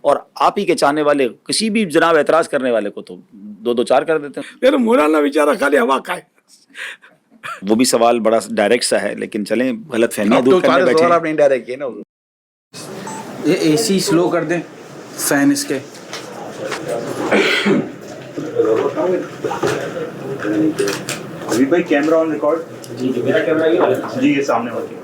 اور آپ ہی کے چاہنے والے کسی بھی جناب اعتراض کرنے والے کو تو 2-2 4 کر دیتے ہیں. میرا مولانا بیچارہ خالی ہوا کھائے. وہ بھی سوال بڑا ڈائریکٹ سا ہے لیکن چلیں غلط فہمیاں دور کرنے بیٹھے سوال آپ نے انڈائریکٹ کیے نا. یہ اے سی سلو کر دیں فین اس کے. ابھی بھائی کیمرہ آن ریکارڈ. جی میرا کیمرہ جی یہ سامنے والی.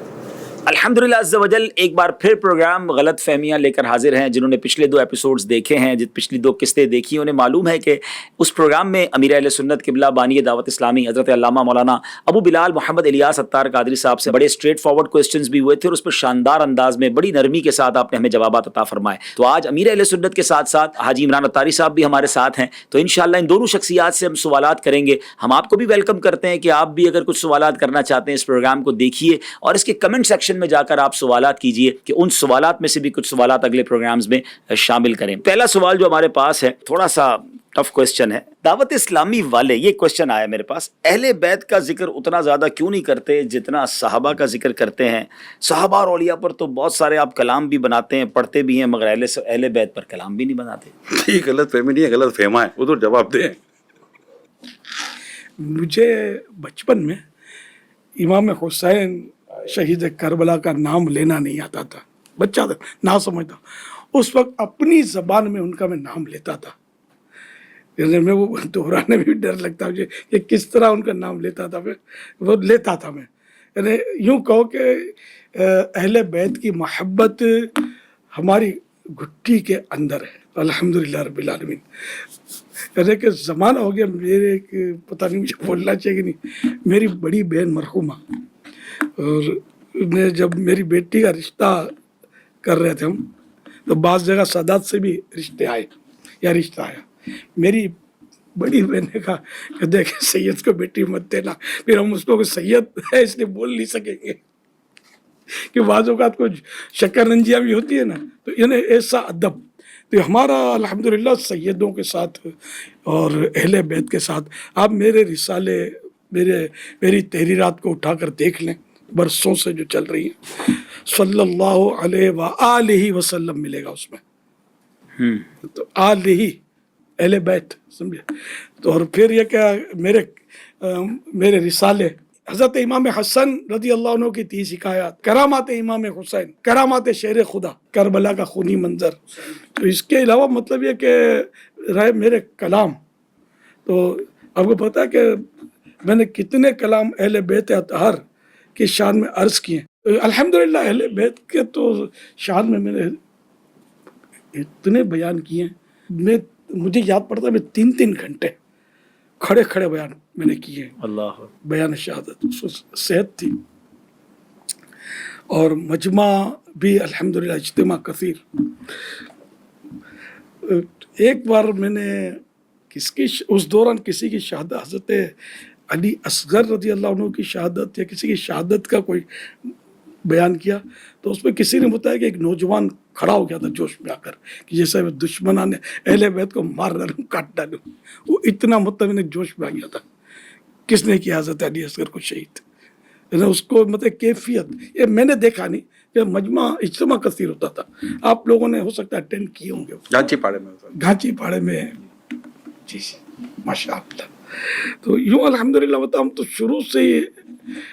الحمدللہ عز وجل ایک بار پھر پروگرام غلط فہمیاں لے کر حاضر ہیں. جنہوں نے پچھلے 2 ایپیسوڈز دیکھے ہیں, پچھلی 2 قسطیں دیکھی ہیں, انہیں معلوم ہے کہ اس پروگرام میں امیر اہل سنت قبلہ بانی دعوت اسلامی حضرت علامہ مولانا ابو بلال محمد الیاس اتار قادری صاحب سے بڑے اسٹریٹ فارورڈ کوسچنز بھی ہوئے تھے اور اس پر شاندار انداز میں بڑی نرمی کے ساتھ آپ نے ہمیں جوابات عطا فرمائے. تو آج امیر اہل سنت کے ساتھ ساتھ حاجی عمران اتاری صاحب بھی ہمارے ساتھ ہیں, تو انشاءاللہ ان دونوں شخصیات سے ہم سوالات کریں گے. ہم آپ کو بھی ویلکم کرتے ہیں کہ آپ بھی اگر کچھ سوالات کرنا چاہتے ہیں اس پروگرام کو دیکھیے اور اس کے کمنٹ سیکشن میں جا کر آپ سوالات کیجئے کہ ان سوالات میں سے بھی کچھ سوالات اگلے پروگرامز میں شامل کریں. پہلا سوال جو ہمارے پاس ہے تھوڑا سا ٹف کوسچن ہے. دعوت اسلامی والے, یہ کوسچن آیا میرے پاس, اہل بیت کا ذکر اتنا زیادہ کیوں نہیں کرتے جتنا صحابہ کا ذکر کرتے ہیں؟ صحابہ اور اولیاء پر تو بہت سارے آپ کلام بھی بناتے ہیں, پڑھتے بھی ہیں, مگر اہل بیت پر کلام بھی نہیں بناتے. یہ غلط فہمی نہیں ہے, غلط فہما ہے, وہ تو جواب دیں. مجھے بچپن میں امام حسین شہید کربلا کا نام لینا نہیں آتا تھا, بچہ تھا نہ سمجھتا. اس وقت اپنی زبان میں ان کا میں نام لیتا تھا. میں وہ دہرانے میں بھی ڈر لگتا مجھے کہ کس طرح ان کا نام لیتا تھا. وہ لیتا تھا میں, یعنی یوں کہو کہ اہل بیت کی محبت ہماری گھٹی کے اندر ہے. الحمدللہ رب العالمین. یعنی کہ زمانہ ہو گیا, میرے پتہ نہیں مجھے بولنا چاہیے کہ نہیں, میری بڑی بہن مرحومہ, اور جب میری بیٹی کا رشتہ کر رہے تھے ہم, تو بعض جگہ سادات سے بھی رشتے آئے یا رشتہ آیا. میری بڑی بہن نے کہا کہ دیکھ سید کو بیٹی مت دینا, پھر ہم اس کو سید ہے اس لیے بول نہیں سکیں گے, کہ بعض اوقات کچھ شکر رنجیاں بھی ہوتی ہے نا, تو یعنی ایسا ادب. تو ہمارا الحمدللہ سیدوں کے ساتھ اور اہل بیت کے ساتھ, آپ میرے رسالے میری تحریرات کو اٹھا کر دیکھ لیں, برسوں سے جو چل رہی ہیں, صلی اللہ علیہ وآلہ وسلم ملے گا اس میں. تو آلہ اہل بیت سمجھے. تو اور پھر یہ کہ میرے رسالے حضرت امام حسن رضی اللہ عنہ کی 30 حکایات, کرامات امام حسین, کرامات شیر خدا, کربلا کا خونی منظر. تو اس کے علاوہ مطلب یہ کہ رہے میرے کلام, تو آپ کو پتہ ہے کہ میں نے کتنے کلام اہل بیت اطہار کی شان میں عرض کیے. الحمدللہ اہل بیت کے تو شان میں نے اتنے بیان کیے ہیں, مجھے یاد پڑتا ہے میں 3 گھنٹے کھڑے بیان میں نے کیے. اللہ بیان شہادت صحت تھی, اور مجمع بھی الحمدللہ اجتماع کثیر. ایک بار میں نے اس دوران کسی کی شہادت, حضرت علی اصغر رضی اللہ عنہ کی شہادت یا کسی کی شہادت کا کوئی بیان کیا, تو اس میں کسی نے بتایا کہ ایک نوجوان کھڑا ہو گیا تھا جوش میں آ کر کہ جیسے دشمنان نے اہل بیت کو مار ڈالوں, کاٹ ڈالوں. وہ اتنا مطلب جوش میں آ گیا تھا. کس نے کیا حضرت علی اصغر کو شہید؟ اس کو مطلب کیفیت یہ میں نے دیکھا نہیں کہ مجمع اجتماع کثیر ہوتا تھا. آپ لوگوں نے ہو سکتا ہے اٹینڈ کیے ہوں گے گھانچی پاڑے میں. جی ماشاء اللہ. تو یوں الحمدللہ بتا, ہم تو شروع سے ہی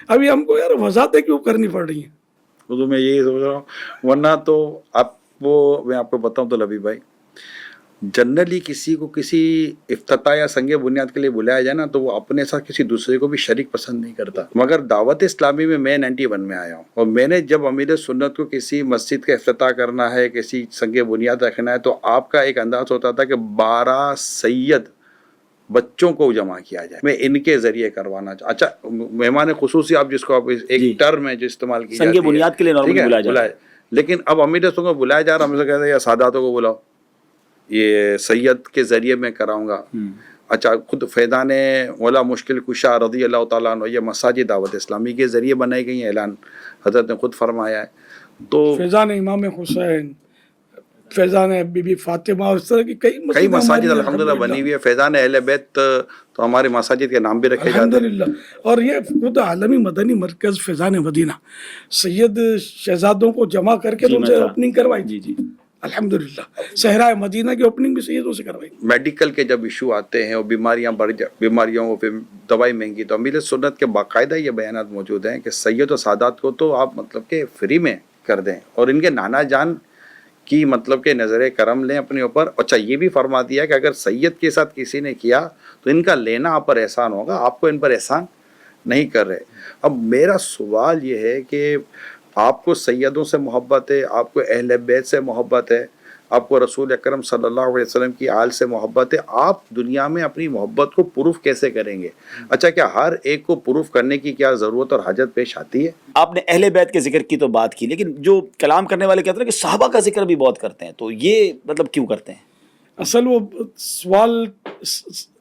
ابھی ہم کو یار وضاحتیں کیوں کرنی پڑ رہی ہیں. تو میں یہی سوچ رہا ہوں, ورنہ تو میں آپ کو بتاؤں تو لبی بھائی, جنرلی کسی کو کسی افتتاح یا سنگ بنیاد کے لیے بلایا جائے نا, تو وہ اپنے ساتھ کسی دوسرے کو بھی شریک پسند نہیں کرتا. مگر دعوت اسلامی میں 91 میں آیا ہوں, اور میں نے جب امیر سنت کو کسی مسجد کا افتتاح کرنا ہے, کسی سنگ بنیاد رکھنا ہے, تو آپ کا ایک انداز ہوتا تھا کہ 12 سید بچوں کو جمع کیا جائے, میں ان کے ذریعے کروانا. اچھا مہمان خصوصی آپ جس کو آپ ایک ٹرم ہے جو استعمال کی سنگ بنیاد کے لیے نارملی بلایا جاتا ہے, لیکن اب امیر سنت کو بلایا جا رہا, ہم سے کہتے ہیں یا ساداتوں کو بلاؤ, یہ سید کے ذریعے میں کراؤں گا. اچھا خود فیضان مولا مشکل کشا رضی اللہ تعالیٰ عنہ, یہ مساجد دعوت اسلامی کے ذریعے بنائی گئی ہیں, اعلان حضرت نے خود فرمایا ہے. تو فیضان امام حسین, فیضان بی بی فاطمہ, اور اس طرح کی کئی مساجد الحمدللہ بنی ہوئی ہے. فیضان اہل بیت تو ہمارے مساجد کے نام بھی رکھے جاتے ہیں الحمدللہ. اور یہ خود عالمی مدنی مرکز فیضان مدینہ, سید شہزادوں کو جمع کر کے ان سے اوپننگ کروائی. جی अल्हम्दुलिल्लाह सहरा मदीना की ओपनिंग भी सैयदों से करवाई। मेडिकल के जब इशू आते हैं और बीमारियों को फिर दवाई महंगी, तो अमीर सुन्नत के बाकायदा ये बयानात मौजूद हैं कि सैयद और सादात को तो आप मतलब के फ्री में कर दें और इनके नाना जान की मतलब के नज़र करम लें अपने ऊपर। अच्छा ये भी फरमा दिया कि अगर सैयद के साथ किसी ने किया तो इनका लेना आप पर एहसान होगा, आपको इन पर एहसान नहीं कर रहे। अब मेरा सवाल ये है कि आपको सैयदों से मोहब्बत है, आपको अहले बैत से मोहब्बत है, आपको रसूल अकरम सल्लल्लाहु अलैहि वसल्लम की आल से मोहब्बत है, आप दुनिया में अपनी मोहब्बत को प्रूफ कैसे करेंगे? अच्छा क्या हर एक को प्रूफ करने की क्या ज़रूरत और हाजत पेश आती है? आपने अहले बैत के जिक्र की तो बात की, लेकिन जो कलाम करने वाले कहते हैं कि सहाबा का जिक्र भी बहुत करते हैं, तो ये मतलब क्यों करते हैं? असल वो सवाल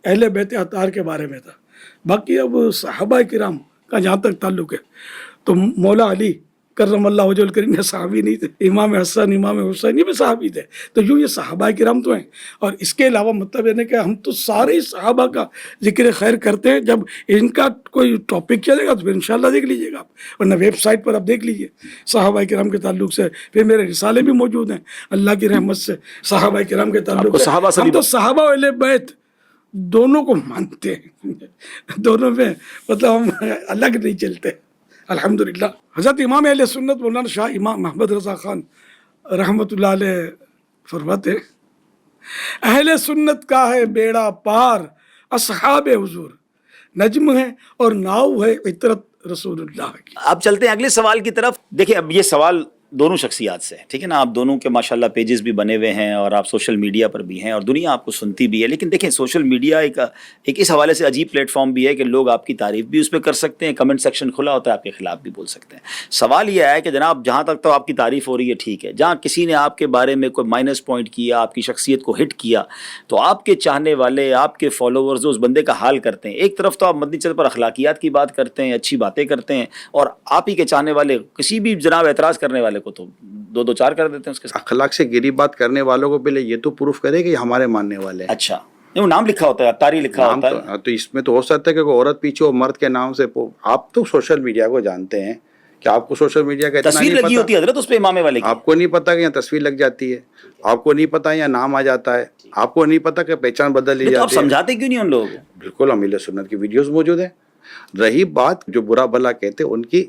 अहले बैत अतार के बारे में था, बाकी अब सहाबा किराम का जहाँ तक ताल्लुक है तो मौला अली करमल्लाहु वजहुल करीम सहाबी नहीं थे, इमाम हसन इमाम हुसैन ये भी सहाबी थे, तो यूँ ये सहाबा किराम तो हैं। और इसके अलावा मतलब ये कि हम तो सारे ही सहाबा का जिक्र खैर करते हैं। जब इनका कोई टॉपिक चलेगा तो फिर इंशाल्लाह देख लीजिएगा आप, वरना वेबसाइट पर आप देख लीजिए सहाबा किराम के ताल्लुक से। फिर मेरे रिसाले भी मौजूद हैं अल्लाह की रहमत से सहाबा किराम के ताल्लुक से। हम तो सहाबा अहले बैत दोनों को मानते हैं, दोनों में मतलब हम अलग नहीं चलते अल्हम्दुलिल्लाह। हज़रत इमाम अहले सुन्नत मौलाना शाह इमाम महमद रज़ा खान रहमतुल्लाह अलैह फरमाते हैं, अहले सुन्नत का है बेड़ा पार असहाब हुजूर, नज्म है और नाव है इतरत रसूलुल्लाह की। आप चलते हैं अगले सवाल की तरफ। देखिए अब ये सवाल दोनों शख्सियात से है, ठीक है ना, आप दोनों के माशाल्लाह पेजेस भी बने हुए हैं और आप सोशल मीडिया पर भी हैं और दुनिया आपको सुनती भी है। लेकिन देखें सोशल मीडिया एक इस हवाले से अजीब प्लेटफॉर्म भी है कि लोग आपकी तारीफ भी उस पर कर सकते हैं, कमेंट सेक्शन खुला होता है, आपके खिलाफ भी बोल सकते हैं। सवाल यह है कि जनाब जहाँ तक तो आपकी तारीफ हो रही है ठीक है, जहाँ किसी ने आपके बारे में कोई माइनस पॉइंट किया, आपकी शख्सियत को हिट किया, तो आपके चाहने वाले आपके फॉलोअर्स जो उस बंदे का हाल करते हैं, एक तरफ तो आप मदनी चल पर अखलाकियात की बात करते हैं, अच्छी बातें करते हैं, और आप ही के चाहने वाले किसी भी जनाब एतराज़ करने वाले को तो दो चार कर देते हैं उसके साथ। अखलाक से गिरी बात करने वालों को पहले ये तो प्रूफ करे कि हमारे मानने वाले हैं। अच्छा नहीं वो नाम लिखा होता है, तारी लिखा होता है तो इसमें तो हो सकता है कि कोई औरत पीछे हो मर्द के नाम से। आप तो सोशल मीडिया को जानते हैं कि आपको सोशल मीडिया का इतना तस्वीर नहीं लगी पता। होती है हजरत उस पे इमाम वाले की। आपको नहीं पता कि यहाँ तस्वीर लग जाती है, आपको नहीं पता यहाँ नाम आ जाता है, आपको नहीं पता कि पहचान बदल ली तो आप जाती है। समझाते क्यों नहीं उन लोगों को? बिल्कुल अमीर सुन्नत की वीडियोस मौजूद है। रही बात जो बुरा भला कहते हैं उनकी,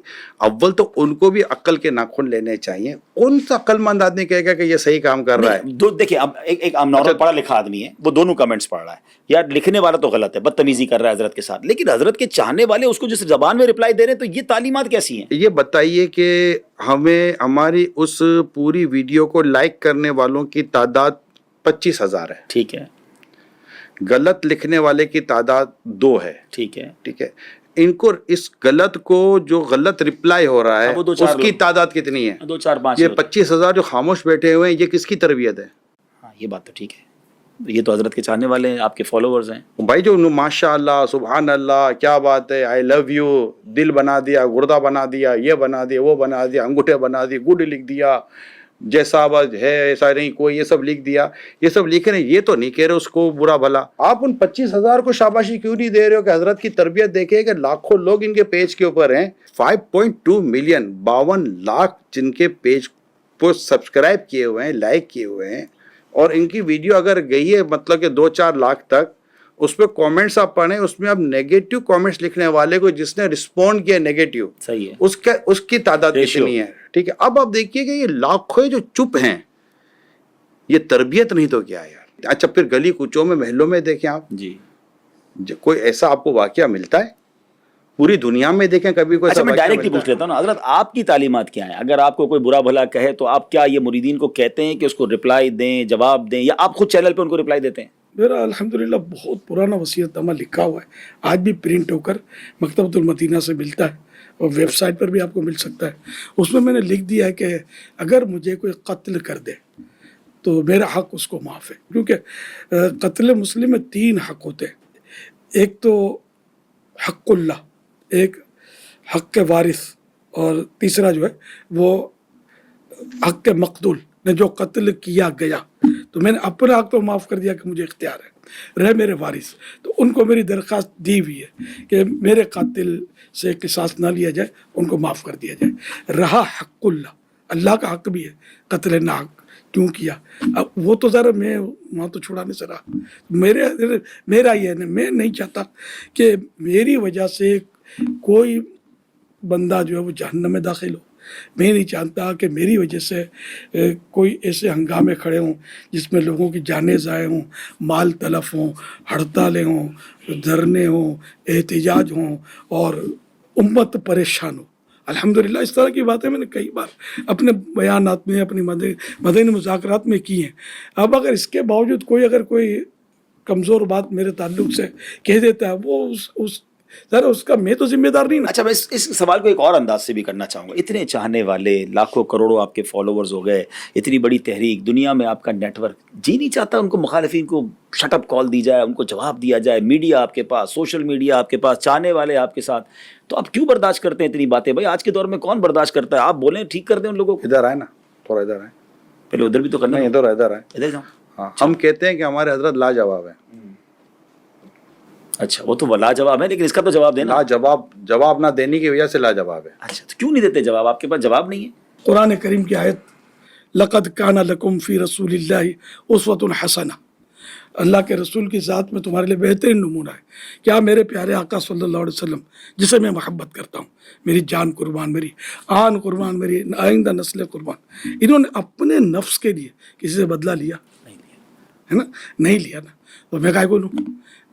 अव्वल तो उनको भी अक्ल के नाखून लेने चाहिए। कौन सा अक्लमंद आदमी कहेगा कि ये सही काम कर रहा है? देखिए अब एक नॉर्मल पढ़ा लिखा आदमी है, वो दोनों कमेंट्स पढ़ रहा है, यार लिखने वाला तो गलत है, बदतमीजी कर रहा है हजरत के साथ, लेकिन हजरत के चाहने वाले उसको जिस जबान में रिप्लाई दे रहे हैं, तो ये तालीमात कैसी हैं? ये बताइए कि हमें हमारी उस पूरी वीडियो को लाइक करने वालों की तादाद 25,000 है, ठीक है, गलत लिखने वाले की तादाद 2 है, ठीक है, ठीक है। इनको इस गलत को जो गलत रिप्लाई हो रहा है वो 2-4 उसकी तादाद कितनी है? 2-4-5 ये 25,000 जो खामोश बैठे हुए हैं, ये किसकी तरबियत है? हाँ ये बात तो ठीक है, ये तो हजरत के चाहने वाले हैं, आपके फॉलोअर्स हैं भाई जो माशाअल्लाह सुभान अल्लाह क्या बात है, आई लव यू, दिल बना दिया, गुर्दा बना दिया, ये बना दिया, वो बना दिया, अंगूठे बना दिए, गुड लिख दिया, जैसा आवाज है ऐसा नहीं कोई, ये सब लिख दिया, ये सब लिखे नहीं, ये तो नहीं कह रहे उसको बुरा भला। आप उन 25,000 को शाबाशी क्यों नहीं दे रहे हो कि हजरत की तरबियत देखे कि लाखों लोग इनके पेज के ऊपर हैं, 5.2 मिलियन 52 लाख जिनके पेज को सब्सक्राइब किए हुए हैं, लाइक किए हुए हैं, और इनकी वीडियो अगर गई है मतलब कि 2-4 लाख तक, उस पर कॉमेंट्स आप पढ़ें, उसमें आप नेगेटिव कॉमेंट्स लिखने वाले को जिसने रिस्पॉन्ड किया नेगेटिव, सही है, उसकी तादाद कितनी है? ठीक है। अब आप देखिए कि ये लाखों जो चुप हैं, ये तरबियत नहीं तो क्या यार। अच्छा फिर गली कूचों में महलों में देखें आप जी, कोई ऐसा आपको वाकया मिलता है? पूरी दुनिया में देखें कभी कोई अच्छा ऐसा मैं वाकया डायरेक्टली मिलता पूछ लेता हूँ ना हजरत, आपकी तालीमात क्या है? अगर आपको कोई बुरा भला कहे तो आप क्या ये मुरीदीन को कहते हैं कि उसको रिप्लाई दें, जवाब दें, या आप खुद चैनल पे उनको रिप्लाई देते हैं? मेरा अल्हम्दुलिल्लाह बहुत पुराना वसीयतनामा लिखा हुआ है, आज भी प्रिंट होकर मकतबतुल मदीना से मिलता है और वेबसाइट पर भी आपको मिल सकता है। उसमें मैंने लिख दिया है कि अगर मुझे कोई कत्ल कर दे तो मेरा हक उसको माफ़ है, क्योंकि कत्ल मुस्लिम में 3 हक होते हैं, एक तो हक़ुल्लाह, एक हक़ के वारिस, और तीसरा जो है वो हक़ के मक़तूल ने जो कत्ल किया गया, तो मैंने अपना हक तो माफ़ कर दिया कि मुझे इख्तियार है, रहे मेरे वारिस, तो उनको मेरी दरख्वास्त दी हुई है कि मेरे कातिल से किसास ना लिया जाए, उनको माफ़ कर दिया जाए। रहा हक़ुल्लाह, अल्लाह का हक भी है कत्ल ना हक, क्यों किया। अब वो तो ज़रा मैं वहाँ तो छुड़ाने से रहा, मेरा ये है, मैं नहीं चाहता कि मेरी वजह से कोई बंदा जो है वो जहन्नम में दाखिल हो। मैं नहीं चाहता कि मेरी वजह से कोई ऐसे हंगामे खड़े हों जिसमें लोगों की जानें ज़ाय हों, माल तलफ हों, हड़तालें हों, धरने हों, एहतिजाज हों और उम्मत परेशान हो। अल्हम्दुलिल्लाह इस तरह की बातें मैंने कई बार अपने बयानात में, अपनी मदनी मुज़ाकरात में की हैं। अब अगर इसके बावजूद कोई कमज़ोर बात मेरे ताल्लुक़ से कह देता है, वो उस सर उसका मैं तो जिम्मेदार नहीं ना। अच्छा, मैं इस सवाल को एक और अंदाज से भी करना चाहूँगा। इतने चाहने वाले, लाखों करोड़ों आपके फॉलोअर्स हो गए, इतनी बड़ी तहरीक, दुनिया में आपका नेटवर्क, जी नहीं चाहता उनको मुखालिफिन को शटअप कॉल दी जाए, उनको जवाब दिया जाए, मीडिया आपके पास, सोशल मीडिया आपके पास, चाहने वाले आपके साथ, तो आप क्यों बर्दाश्त करते हैं इतनी बातें? भाई आज के दौर में कौन बर्दाश्त करता है? आप बोलें, ठीक कर दें उन लोगों को। इधर आए ना, थोड़ा इधर आए, पहले उधर भी तो करना। नहीं इधर आए, इधर जाओ। हाँ, हम कहते हैं कि हमारे हजरत लाजवाब है। अच्छा, वो तो लाजवाब है, लेकिन इसका तो जवाब देना। जवाब ना देने की वजह से लाजवाब है। अच्छा, तो क्यों नहीं देते जवाब? आपके पास जवाब नहीं है? कुरान करीम की आयत लक़द काना लकुम फ़ी रसूलिल्लाहि उस्वतुन हसना, अल्लाह के रसूल की ज़ात में तुम्हारे लिए बेहतरीन नमूना है। क्या मेरे प्यारे आका सल्लल्लाहु अलैहि वसल्लम, जिसे मैं मोहब्बत करता हूँ, मेरी जान कुर्बान, मेरी आन कुर्बान, मेरी आइंदा नस्ल कुर्बान, इन्होंने अपने नफ्स के लिए किसी से बदला लिया? नहीं लिया, है ना, नहीं लिया ना। तो मैं क्या बोलूँ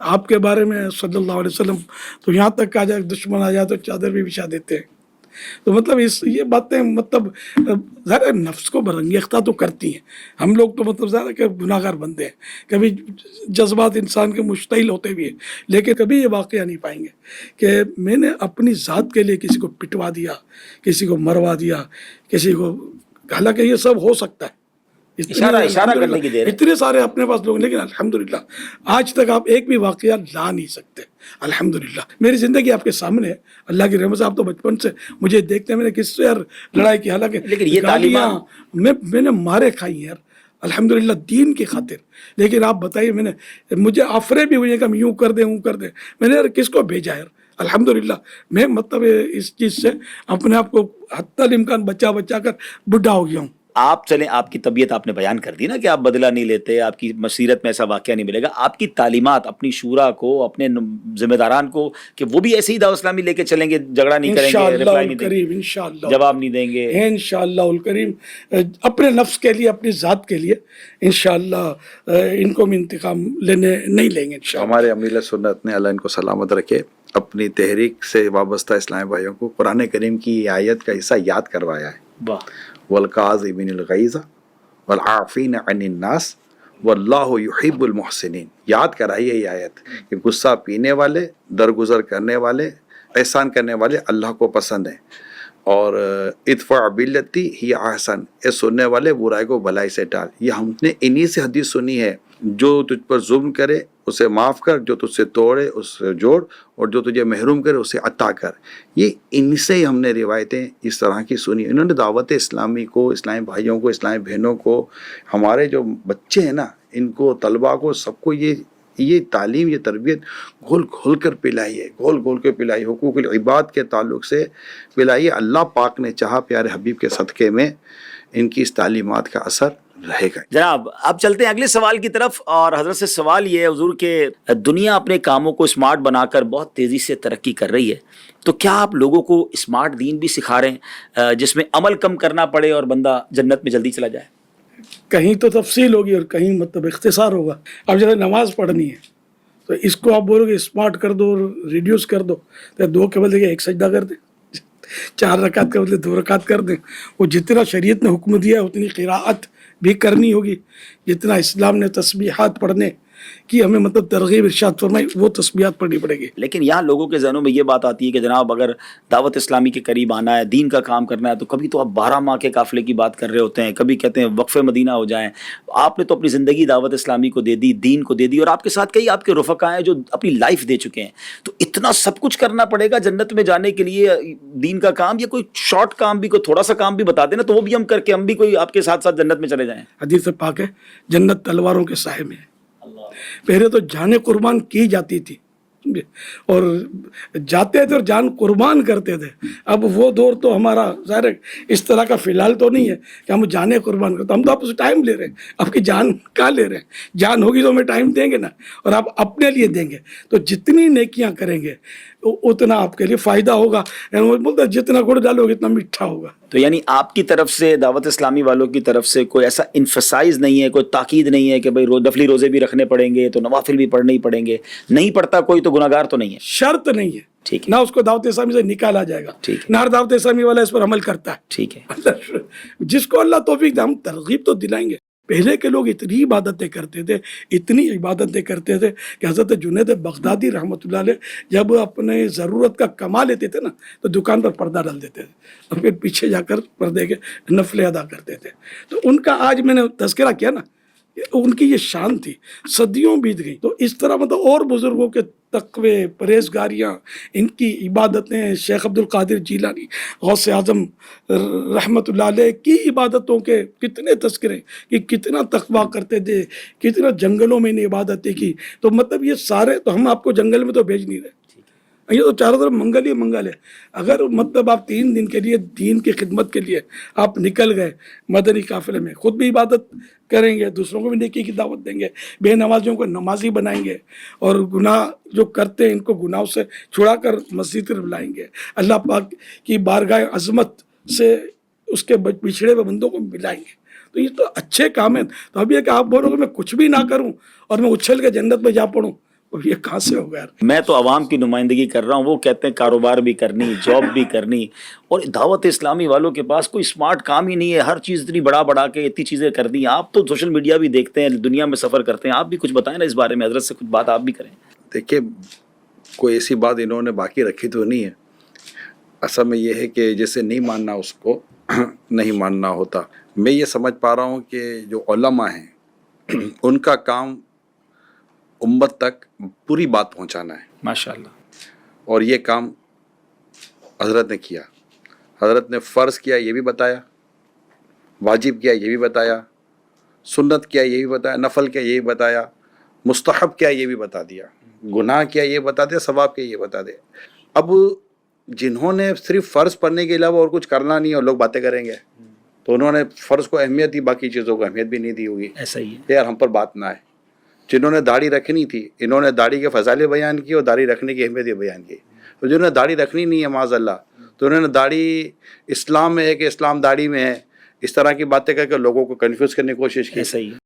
आपके बारे में सल्लल्लाहु अलैहि वसल्लम, तो यहाँ तक आ जाए दुश्मन आ जाए तो चादर भी बिछा देते हैं। तो मतलब ये बातें मतलब ज़रा नफ्स को बरंगेख्ता तो करती हैं। हम लोग तो मतलब ज़रा के गुनाहगार बनते हैं, कभी जज्बात इंसान के मुश्तिल होते भी हैं, लेकिन कभी ये वाक़या नहीं पाएंगे कि मैंने अपनी ज़ात के लिए किसी को पिटवा दिया, किसी को मरवा दिया, किसी को, हालांकि ये सब हो सकता है, इशारा करने की देर है। इतने सारे अपने पास लोग, लेकिन अल्हम्दुलिल्लाह आज तक आप एक भी वाक़या ला नहीं सकते। अल्हम्दुलिल्लाह मेरी ज़िंदगी आपके सामने है, अल्लाह की रहमत से। आप तो बचपन से मुझे देखते हैं, मैंने किससे यार लड़ाई की, हालांकि लेकिन ये तालीमात मैंने मारे खाई यार अल्हम्दुलिल्लाह दीन की खातिर। लेकिन आप बताइए, मुझे आफरे भी हुई है कि हम यूँ कर दें, मैंने यार किसको भेजा यार। अल्हम्दुलिल्लाह मैं मतलब इस चीज़ से अपने आप को हत्तल इम्कान बचा कर बुढ़ा हो गया हूँ। आप चलें, आपकी तबीयत आपने बयान कर दी ना कि आप बदला नहीं लेते, आपकी मसीरत में ऐसा वाक़या नहीं मिलेगा। आपकी तालीमात अपनी शूरा को, अपने जिम्मेदारान को, कि वो भी ऐसे ही दावत इस्लामी लेके चलेंगे, झगड़ा नहीं करेंगे, रिप्लाई नहीं देंगे, इंशाअल्लाह जवाब नहीं देंगे, इंशाअल्लाह करीम, अपने नफ्स के लिए, अपनी ज़ात के लिए इंशाअल्लाह इनको हम इंतकाम लेने नहीं लेंगे इंशाअल्लाह। हमारे अमीर सुन्नत ने, अल्लाह इनको सलामत रखे, अपनी तहरीक से वाबस्ता इस्लामी भाइयों को कुरान करीम की आयत का हिस्सा याद करवाया है। वाह। वल्काज़िमीनिल गैज़ वल्आफ़ीन अनिन नास वल्लाहु युहिब्बुल मुहसिनीन। याद कराइए ये आयत कि गुस्सा पीने वाले, दरगुजर करने वाले, एहसान करने वाले अल्लाह को पसंद है। और इत्फ़ा बिल्लती ही ahsan, ये सुनने वाले बुराई को भलाई से टाल। ये हमने इन्हीं से हदीस सुनी है, जो तुझ पर जुल्म करे उसे माफ़ कर, जो तुझसे तोड़े उससे जोड़, और जो तुझे महरूम करे उसे अता कर। ये इनसे ही हमने रिवायतें इस तरह की सुनी। इन्होंने दावत इस्लामी को, इस्लामी भाइयों को, इस्लामी बहनों को, हमारे जो बच्चे हैं ना, इनको, तलबा को, सबको ये तालीम, ये तरबियत घोल घोल कर पिलाई है, घोल घोल कर पिलाई, हुकूकुल इबाद के ताल्लुक़ से पिलाई है। अल्लाह पाक ने चाहा प्यारे हबीब के सदक़े में इनकी इस तालीमात का असर रहेगा। जनाब, अब चलते हैं अगले सवाल की तरफ। और हजरत से सवाल ये है हुजूर के, दुनिया अपने कामों को स्मार्ट बनाकर बहुत तेज़ी से तरक्की कर रही है, तो क्या आप लोगों को स्मार्ट दीन भी सिखा रहे हैं जिसमें अमल कम करना पड़े और बंदा जन्नत में जल्दी चला जाए? कहीं तो तफसील होगी और कहीं मतलब इख्तिसार होगा। अब जैसे नमाज पढ़नी है तो इसको आप बोलोगे स्मार्ट कर दो और रिड्यूस कर दो, तो 2 के बदले 1 सजदा कर दें, 4 रकात के बदले 2 रकात कर दें। वो जितना शरीयत ने हुक्म दिया है उतनी क़िराअत भी करनी होगी, जितना इस्लाम ने तस्बीहात पढ़ने की हमें मतलब तरगीब इरशाद फरमाई, वो तस्बीहात पढ़नी पड़ेगी। लेकिन यहाँ लोगों के जहनों में ये बात आती है कि जनाब अगर दावत इस्लामी के करीब आना है, दीन का काम करना है, तो कभी तो आप 12 माह के काफ़िले की बात कर रहे होते हैं, कभी कहते हैं वक्फ़े मदीना हो जाएं। आपने तो अपनी ज़िंदगी दावत इस्लामी को दे दी, दीन को दे दी, और आपके साथ कई आपके रुफ़क़ा हैं जो अपनी लाइफ दे चुके हैं। तो इतना सब कुछ करना पड़ेगा जन्नत में जाने के लिए, दीन का काम, या कोई शॉर्ट काम भी, कोई थोड़ा सा काम भी बता देना तो वो भी हम करके हम भी कोई आपके साथ साथ जन्नत में चले जाएँ? हदीस पाक है, जन्नत तलवारों के साए में है। पहले तो जाने कुर्बान की जाती थी, समझे? और जाते थे और जान कुर्बान करते थे। अब वो दौर तो हमारा ज़ाहिर है इस तरह का फ़िलहाल तो नहीं है कि हम जानें कुर्बान करते, हम तो आपसे टाइम ले रहे हैं। आपकी जान कहाँ ले रहे हैं? जान होगी तो हमें टाइम देंगे ना, और आप अपने लिए देंगे। तो जितनी नेकियां करेंगे उतना आपके लिए फ़ायदा होगा। वो बोलते हैं जितना गुड़ डालोगे इतना मीठा होगा। तो यानी आपकी तरफ से, दावत इस्लामी वालों की तरफ से कोई ऐसा इन्फसाइज नहीं है, कोई ताकीद नहीं है कि भाई नफली रोज़े भी रखने पड़ेंगे तो नवाफिल भी पढ़ने ही पड़ेंगे, नहीं पढ़ता कोई तो गुनाहगार तो नहीं है? शर्त नहीं है, ठीक है, ना उसको दावत इस्लामी से निकाला जाएगा, ठीक है, ना हर दावत इस्लामी वाला इस पर अमल करता है। ठीक है। जिसको अल्लाह तौफीक दे, हम तरगीब तो दिलाएंगे। पहले के लोग इतनी इबादतें करते थे, इतनी इबादतें करते थे कि हज़रत जुनैद बगदादी रहमतुल्लाह अलैह जब अपने ज़रूरत का कमा लेते थे ना तो दुकान पर पर्दा डाल देते थे और फिर पीछे जाकर पर्दे के नफले अदा करते थे। तो उनका आज मैंने तज़किरा किया ना, उनकी ये शान थी, सदियों बीत गई। तो इस तरह मतलब और बुज़ुर्गों के तक़वे, परहेज़गारियाँ, इनकी इबादतें, शेख अब्दुल कादिर जीलानी, गौसे आज़म रहमतुल्लाह अलैह की इबादतों के कितने तज़किरे कि कितना तक़वा करते थे, कितना जंगलों में इन्हें इबादतें की। तो मतलब ये सारे तो हम आपको जंगल में तो भेज नहीं रहे, ये तो चारों तरफ मंगल ही मंगल है। अगर मतलब आप 3 दिन के लिए दीन की खिदमत के लिए आप निकल गए मदनी काफ़िले में, खुद भी इबादत करेंगे, दूसरों को भी नेकी की दावत देंगे, बेनमाजियों को नमाजी बनाएंगे और गुनाह जो करते हैं इनको गुनाहों से छुड़ा कर मस्जिद की तरफ लाएंगे, अल्लाह पाक की बारगाह अज़मत से उसके बिछड़े हुए बंदों को मिलाएंगे। तो ये तो अच्छे काम हैं। तो अब ये कि आप बोलोगे मैं कुछ भी ना करूं और मैं उछल के जन्नत में जा पड़ूं, और ये कहाँ से होगा यार? मैं तो आवाम की नुमाइंदगी कर रहा हूँ, वो कहते हैं कारोबार भी करनी, जॉब भी करनी, और दावत इस्लामी वालों के पास कोई स्मार्ट काम ही नहीं है, हर चीज़ इतनी बड़ा बड़ा के इतनी चीज़ें कर दी। आप तो सोशल मीडिया भी देखते हैं, दुनिया में सफ़र करते हैं, आप भी कुछ बताएं ना इस बारे में, हजरत से कुछ बात आप भी करें। देखिए, कोई ऐसी बात इन्होंने बाकी रखी तो नहीं है। असल में ये है कि जैसे नहीं मानना उसको नहीं मानना होता। मैं ये समझ पा रहा हूँ कि जो उलमा हैं उनका काम उम्मत तक पूरी बात पहुँचाना है, माशाअल्लाह। और ये काम हज़रत ने किया। हज़रत ने फ़र्ज़ किया ये भी बताया, वाजिब किया ये भी बताया, सुन्नत किया ये भी बताया, नफल किया ये भी बताया, मुस्तहब किया ये भी बता दिया, गुनाह किया ये बता दिया, सवाब किया ये बता दिया। अब जिन्होंने सिर्फ फ़र्ज़ पढ़ने के अलावा और कुछ करना नहीं और लोग बातें करेंगे, तो उन्होंने फ़र्ज़ को अहमियत दी, बाकी चीज़ों को अहमियत भी नहीं दी होगी। ऐसा ही है यार हम पर बात ना आए। जिन्होंने दाढ़ी रखनी थी, इन्होंने दाढ़ी के फ़ज़ाइल बयान की और दाढ़ी रखने की अहमियत बयान की। और जिन्होंने दाढ़ी रखनी नहीं है माज़अल्लाह, तो उन्होंने दाढ़ी इस्लाम में है कि इस्लाम दाढ़ी में है, इस तरह की बातें करके लोगों को कन्फ्यूज़ करने की कोशिश की। ऐसा ही है।